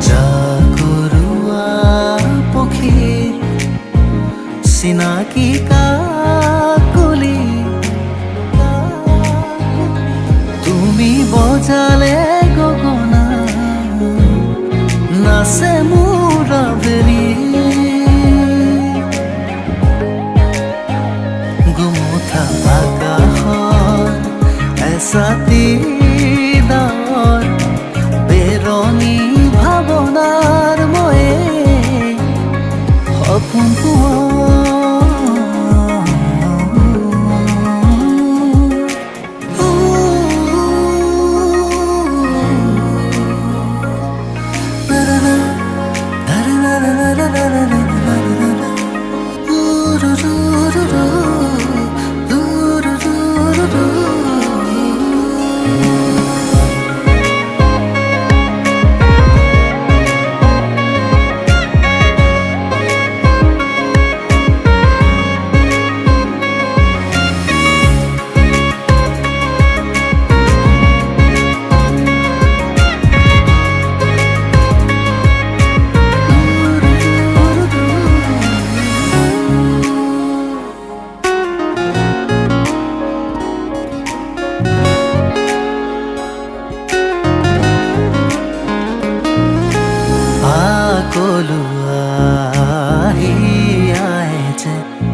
জাগৰুৱা পক্ষীৰ চিনাকি কাকলি তুমি বজালে গগনা নাচে মোৰ আবেলি গুমুঠা আকাশৰ এচাতি ডাৱৰ বেৰণি ভাৱনাৰ ময়ে সপোন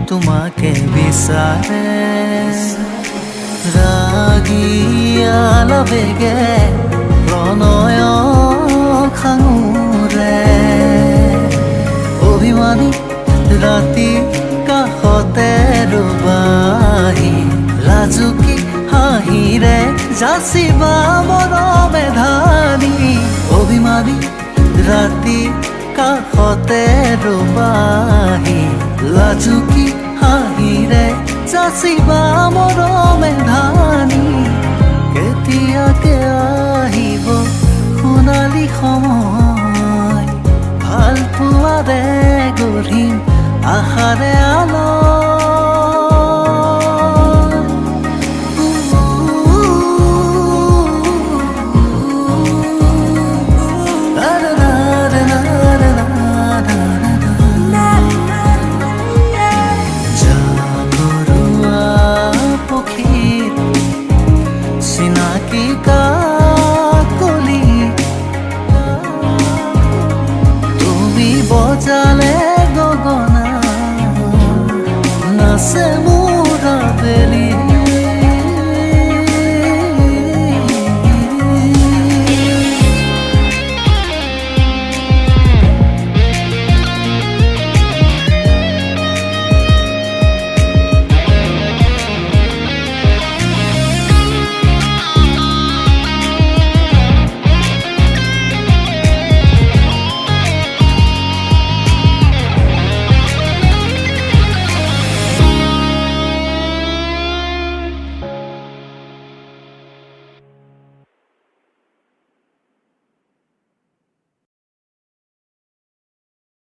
তোমাকে বিচাৰে ৰাগিয়া লবেগে প্ৰণয় খাঙুৰে অভিমানী ৰাতি কাষতে ৰবাহি লাজুকী হাঁহিৰে যাচিবা মৰমে ধানি অভিমানী ৰাতি কাষতে ৰবাহি লাজুকী হাঁহিৰে যাচিবা মৰমে ধানি কেতিয়াকে আহিব সোণালী সময় ভাল পোৱাৰে গঢ়িম আশাৰে আলো